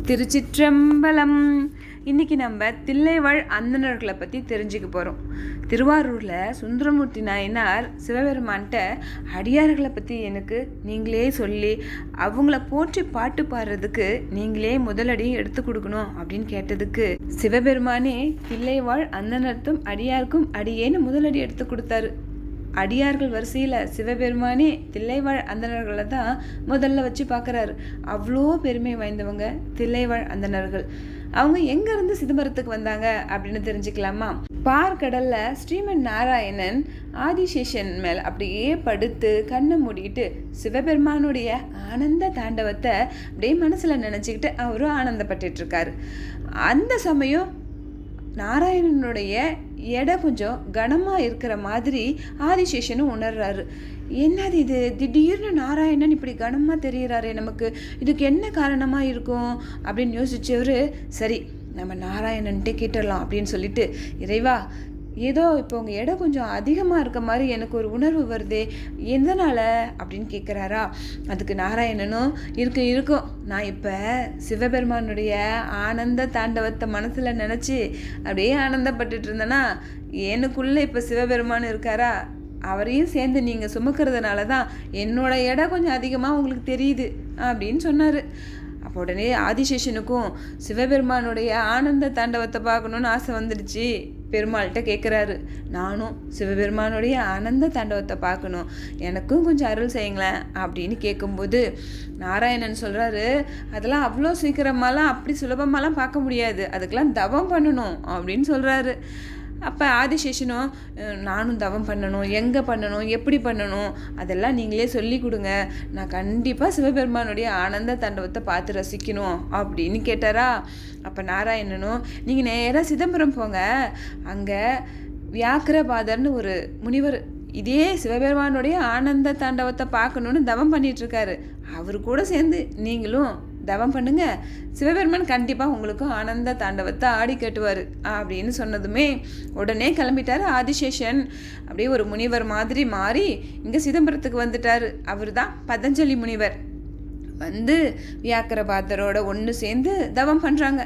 திருச்சிற்றம்பலம். இன்றைக்கி நம்ம தில்லைவாழ் அந்தணர்களை பற்றி தெரிஞ்சுக்க போகிறோம். திருவாரூரில் சுந்தரமூர்த்தி நாயனார் சிவபெருமான்கிட்ட அடியார்களை பற்றி எனக்கு நீங்களே சொல்லி அவங்கள போற்றி பாட்டு பாடுறதுக்கு நீங்களே முதலடி எடுத்து கொடுக்கணும் அப்படின்னு கேட்டதுக்கு சிவபெருமானே தில்லைவாழ் அந்தணர்த்தும் அடியாருக்கும் அடியேன்னு முதலடி எடுத்து கொடுத்தாரு. அடியார்கள் வரிசையில் சிவபெருமானே தில்லைவாழ் அந்தணர்களை தான் முதல்ல வச்சு பார்க்குறாரு. அவ்வளோ பெருமை வாய்ந்தவங்க தில்லைவாழ் அந்தணர்கள். அவங்க எங்கேருந்து சிதம்பரத்துக்கு வந்தாங்க அப்படின்னு தெரிஞ்சுக்கலாமா? பார்க்கடலில் ஸ்ரீமன் நாராயணன் ஆதிசேஷன் மேல் அப்படியே படுத்து கண்ணை மூடிக்கிட்டு சிவபெருமானுடைய ஆனந்த தாண்டவத்தை அப்படியே மனசில் நினச்சிக்கிட்டு அவரும் ஆனந்தப்பட்டுருக்காரு. அந்த சமயம் நாராயணனுடைய எடை கொஞ்சம் கனமாக இருக்கிற மாதிரி ஆதிசேஷனும் உணர்றாரு. என்னது இது, திடீர்னு நாராயணன் இப்படி கனமாக தெரிகிறாரு, நமக்கு இதுக்கு என்ன காரணமாக இருக்கும் அப்படின்னு யோசிச்சவர், சரி நம்ம நாராயணன்ட்டே கேட்டுடலாம் அப்படின்னு சொல்லிட்டு, இறைவா ஏதோ இப்போ உங்கள் எடை கொஞ்சம் அதிகமாக இருக்க மாதிரி எனக்கு ஒரு உணர்வு வருதே, எதனால் அப்படின்னு கேட்குறாரா. அதுக்கு நாராயணனும் இருக்கும் நான் இப்போ சிவபெருமானுடைய ஆனந்த தாண்டவத்தை மனசில் நினச்சி அப்படியே ஆனந்தப்பட்டுட்டு இருந்தேன்னா எனக்குள்ளே இப்போ சிவபெருமான் இருக்காரா, அவரையும் சேர்ந்து நீங்கள் சுமக்கிறதுனால தான் என்னோட எடை கொஞ்சம் அதிகமாக உங்களுக்கு தெரியுது அப்படின்னு சொன்னார். அப்போ உடனே ஆதிசேஷனுக்கும் சிவபெருமானுடைய ஆனந்த தாண்டவத்தை பார்க்கணுன்னு ஆசை வந்துடுச்சு. பெருமாள்கிட்ட கேட்குறாரு, நானும் சிவபெருமானுடைய ஆனந்த தாண்டவத்தை பார்க்கணும், எனக்கும் கொஞ்சம் அருள் செய்யுங்களேன் அப்படின்னு கேட்கும்போது நாராயணன் சொல்கிறாரு, அதெல்லாம் அவ்வளோ சீக்கிரமாலாம் அப்படி சுலபமாலாம் பார்க்க முடியாது, அதுக்கெல்லாம் தவம் பண்ணணும் அப்படின்னு சொல்கிறாரு. அப்போ ஆதிசேஷனும், நானும் தவம் பண்ணணும், எங்கே பண்ணணும், எப்படி பண்ணணும், அதெல்லாம் நீங்களே சொல்லி கொடுங்க, நான் கண்டிப்பாக சிவபெருமானுடைய ஆனந்த தாண்டவத்தை பார்த்து ரசிக்கணும் அப்படின்னு கேட்டாரா. அப்போ நாராயணனும், நீங்கள் நேராக சிதம்பரம் போங்க, அங்கே வியாக்கிரபாதர்னு ஒரு முனிவர் இதே சிவபெருமானுடைய ஆனந்த தாண்டவத்தை பார்க்கணுன்னு தவம் பண்ணிகிட்ருக்காரு, அவரு கூட சேர்ந்து நீங்களும் தவம் பண்ணுங்க, சிவபெருமான் கண்டிப்பாக உங்களுக்கும் ஆனந்த தாண்டவத்தை ஆடி கட்டுவார் அப்படின்னு சொன்னதுமே உடனே கிளம்பிட்டார் ஆதிசேஷன். அப்படியே ஒரு முனிவர் மாதிரி மாறி இங்கே சிதம்பரத்துக்கு வந்துட்டார். அவர் தான் பதஞ்சலி முனிவர். வந்து வியாக்கிரபாதரோட ஒன்று சேர்ந்து தவம் பண்ணுறாங்க.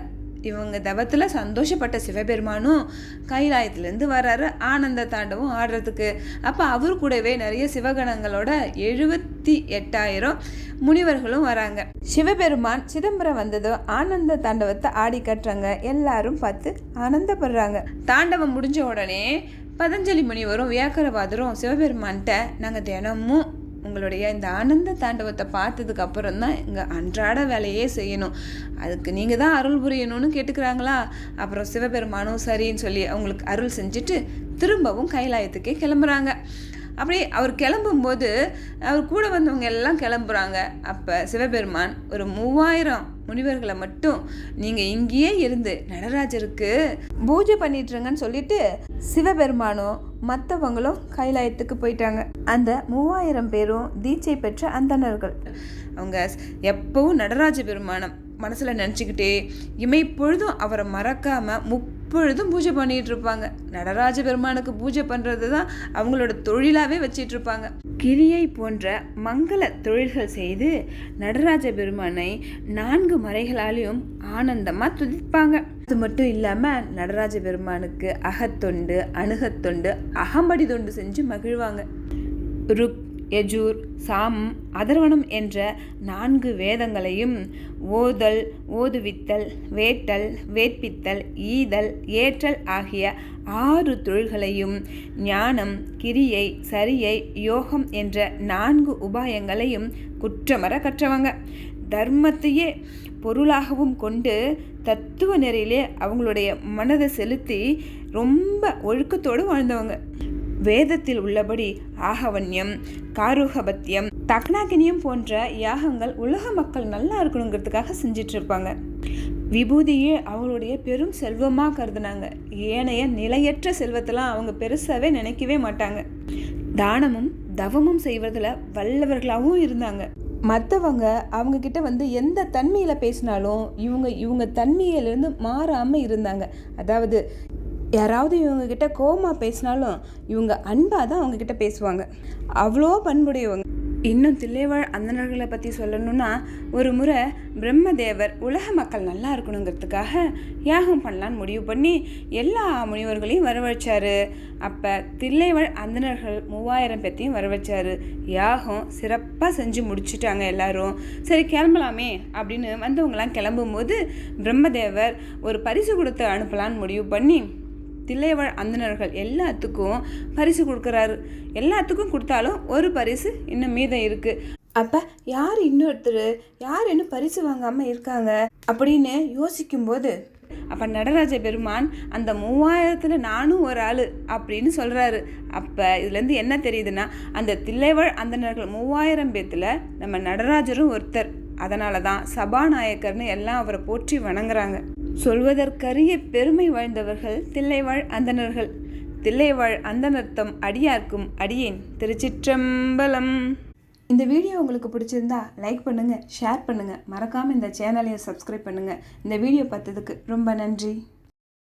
இவங்க தவத்தில் சந்தோஷப்பட்ட சிவபெருமானும் கைலாயத்துலேருந்து வர்றாரு ஆனந்த தாண்டவம் ஆடுறதுக்கு. அப்போ அவர் கூடவே நிறைய சிவகணங்களோட 78,000 முனிவர்களும் வராங்க. சிவபெருமான் சிதம்பரம் வந்ததும் ஆனந்த தாண்டவத்தை ஆடி கட்டுறாங்க. எல்லாரும் பார்த்து ஆனந்தப்படுறாங்க. தாண்டவம் முடிஞ்ச உடனே பதஞ்சலி முனிவரும் வியாக்கிரபாதரும் சிவபெருமான்கிட்ட, நாங்கள் தினமும் உங்களுடைய இந்த ஆனந்த தாண்டவத்தை பார்த்ததுக்கு அப்புறம் தான் இங்கே அன்றாட வேலையே செய்யணும், அதுக்கு நீங்கள் தான் அருள் புரியணும்னு கேட்டுக்கிறாங்களா. அப்புறம் சிவபெருமானும் சரின்னு சொல்லி அவங்களுக்கு அருள் செஞ்சுட்டு திரும்பவும் கைலாயத்துக்கே கிளம்புறாங்க. அப்படி அவர் கிளம்பும்போது அவர் கூட வந்தவங்க எல்லாம் கிளம்புறாங்க. அப்போ சிவபெருமான் ஒரு 3000 முனிவர்களை மட்டும் நீங்கள் இங்கேயே இருந்து நடராஜருக்கு பூஜை பண்ணிட்டுருங்கன்னு சொல்லிட்டு சிவபெருமானும் மற்றவங்களும் கைலாயத்துக்கு போயிட்டாங்க. அந்த 3000 பேரும் தீட்சை பெற்ற அந்தணர்கள். அவங்க எப்பவும் நடராஜ பெருமானம் மனசில் நினச்சிக்கிட்டே இமைப்பொழுதும் அவரை மறக்காமல் முப்பொழுதும் பூஜை பண்ணிகிட்டு இருப்பாங்க. நடராஜ பெருமானுக்கு பூஜை பண்ணுறது தான் அவங்களோட தொழிலாகவே வச்சிட்டு இருப்பாங்க. கிரியை போன்ற மங்கள தொழில்கள் செய்து நடராஜ பெருமானை 4 மறைகளாலையும் ஆனந்தமாக துதிப்பாங்க. அது மட்டும் இல்லாமல் நடராஜ பெருமானுக்கு அகத்தொண்டு, அணுகத்தொண்டு, அகம்படி தொண்டு செஞ்சு மகிழ்வாங்க. ருக், யஜூர், சாமம், அதர்வணம் என்ற 4 வேதங்களையும் ஓதல், ஓதுவித்தல், வேட்டல், வேட்பித்தல், ஈதல், ஏற்றல் ஆகிய 6 தொழில்களையும் ஞானம், கிரியை, சரியை, யோகம் என்ற 4 உபாயங்களையும் குற்றமற கற்றவங்க. தர்மத்தையே பொருளாகவும் கொண்டு தத்துவ நெறியிலே அவங்களுடைய மனதை செலுத்தி ரொம்ப ஒழுக்கத்தோடு வாழ்ந்தவங்க. வேதத்தில் உள்ளபடி ஆகவன்யம், காருகபத்தியம், தக்னாகினியம் போன்ற யாகங்கள் உலக மக்கள் நல்லா இருக்கணுங்கிறதுக்காக செஞ்சிட்டு இருப்பாங்க. விபூதியே அவங்களுடைய பெரும் செல்வமாக கருதுனாங்க. ஏனைய நிலையற்ற செல்வத்தெல்லாம் அவங்க பெருசாகவே நினைக்கவே மாட்டாங்க. தானமும் தவமும் செய்வதில் வல்லவர்களாகவும் இருந்தாங்க. மற்றவங்க அவங்கக்கிட்ட வந்து எந்த தன்மையில் பேசினாலும் இவங்க தன்மையிலேருந்து மாறாமல் இருந்தாங்க. அதாவது யாராவது இவங்கக்கிட்ட கோபமாக பேசினாலும் இவங்க அன்பாக தான் அவங்கக்கிட்ட பேசுவாங்க. அவ்வளோ பண்புடையவங்க. இன்னும் தில்லைவாழ் அந்தணர்களை பற்றி சொல்லணும்னா, ஒரு முறை பிரம்மதேவர் உலக மக்கள் நல்லா இருக்கணுங்கிறதுக்காக யாகம் பண்ணலான்னு முடிவு பண்ணி எல்லா முனிவர்களையும் வரவழைச்சாரு. அப்போ தில்லைவாழ் அந்தணர்கள் 3000 பேர்த்தையும் வரவழைச்சாரு. யாகம் சிறப்பாக செஞ்சு முடிச்சுட்டாங்க எல்லாரும். சரி கிளம்பலாமே அப்படின்னு வந்தவங்களாம் கிளம்பும்போது பிரம்மதேவர் ஒரு பரிசு கொடுத்து அனுப்பலான்னு முடிவு பண்ணி தில்லைவாழ் அந்தணர்கள் எல்லாத்துக்கும் பரிசு கொடுக்குறாரு. எல்லாத்துக்கும் கொடுத்தாலும் ஒரு பரிசு இன்னும் மீதம் இருக்குது. அப்போ யார் இன்னும் பரிசு வாங்காமல் இருக்காங்க அப்படின்னு யோசிக்கும்போது அப்போ நடராஜ பெருமான் அந்த 3000ல் நானும் ஒரு ஆள் அப்படின்னு சொல்கிறாரு. அப்போ இதுலேருந்து என்ன தெரியுதுன்னா, அந்த தில்லைவாழ் அந்தணர்கள் 3000 பேர்த்தில் நம்ம நடராஜரும் ஒருத்தர். அதனால தான் சபாநாயக்கர்னு எல்லாம் அவரை போற்றி வணங்குறாங்க. சொல்வதற்கரிய பெருமை வாழ்ந்தவர்கள் தில்லைவாழ் அந்தணர்கள். தில்லைவாழ் அந்தணர்த்தம் அடியார்க்கும் அடியேன் திருச்சிற்றம்பலம். இந்த வீடியோ உங்களுக்கு பிடிச்சிருந்தா லைக் பண்ணுங்கள், ஷேர் பண்ணுங்கள், மறக்காமல் இந்த சேனலையும் சப்ஸ்கிரைப் பண்ணுங்கள். இந்த வீடியோ பார்த்ததுக்கு ரொம்ப நன்றி.